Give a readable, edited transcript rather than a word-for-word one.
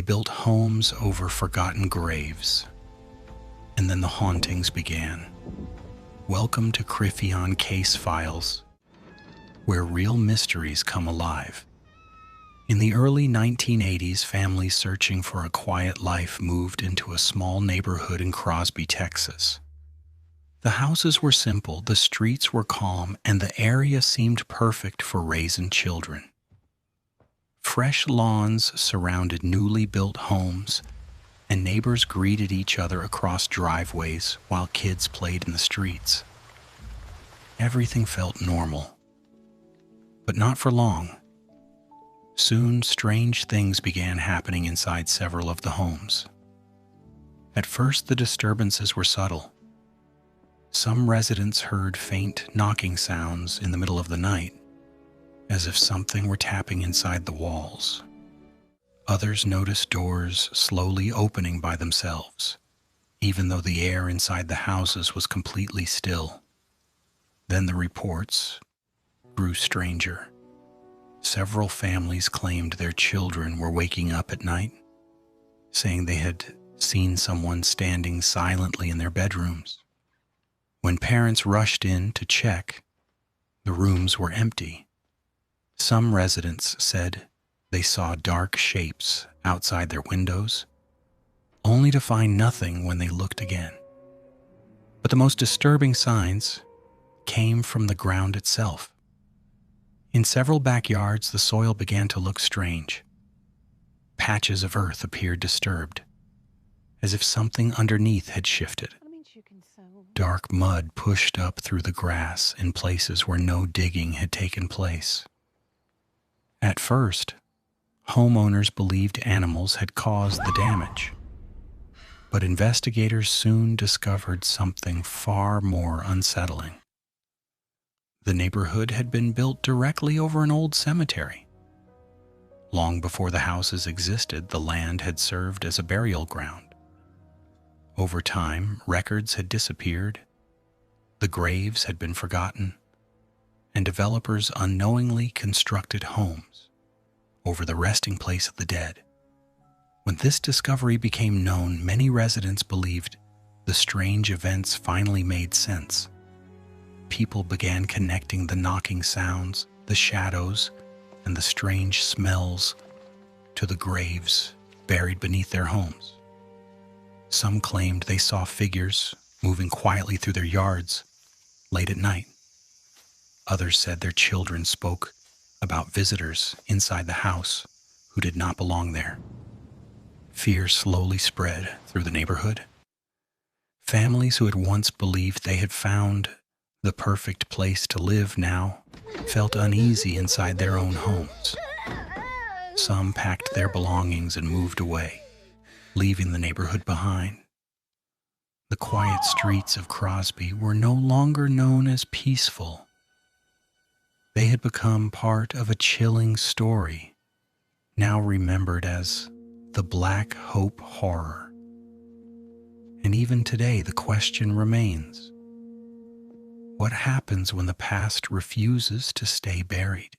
They built homes over forgotten graves. And then the hauntings began. Welcome to Cryphion Case Files, where real mysteries come alive. In the early 1980s, families searching for a quiet life moved into a small neighborhood in Crosby, Texas. The houses were simple, the streets were calm, and the area seemed perfect for raising children. Fresh lawns surrounded newly built homes, and neighbors greeted each other across driveways while kids played in the streets. Everything felt normal. But not for long. Soon, strange things began happening inside several of the homes. At first, the disturbances were subtle. Some residents heard faint knocking sounds in the middle of the night, as if something were tapping inside the walls. Others noticed doors slowly opening by themselves, even though the air inside the houses was completely still. Then the reports grew stranger. Several families claimed their children were waking up at night, saying they had seen someone standing silently in their bedrooms. When parents rushed in to check, the rooms were empty. Some residents said they saw dark shapes outside their windows, only to find nothing when they looked again. But the most disturbing signs came from the ground itself. In several backyards, the soil began to look strange. Patches of earth appeared disturbed, as if something underneath had shifted. Dark mud pushed up through the grass in places where no digging had taken place. At first, homeowners believed animals had caused the damage, but investigators soon discovered something far more unsettling. The neighborhood had been built directly over an old cemetery. Long before the houses existed, the land had served as a burial ground. Over time, records had disappeared, the graves had been forgotten, and developers unknowingly constructed homes over the resting place of the dead. When this discovery became known, many residents believed the strange events finally made sense. People began connecting the knocking sounds, the shadows, and the strange smells to the graves buried beneath their homes. Some claimed they saw figures moving quietly through their yards late at night. Others said their children spoke about visitors inside the house who did not belong there. Fear slowly spread through the neighborhood. Families who had once believed they had found the perfect place to live now felt uneasy inside their own homes. Some packed their belongings and moved away, leaving the neighborhood behind. The quiet streets of Crosby were no longer known as peaceful. They had become part of a chilling story, now remembered as the Black Hope Horror. And even today, the question remains: what happens when the past refuses to stay buried?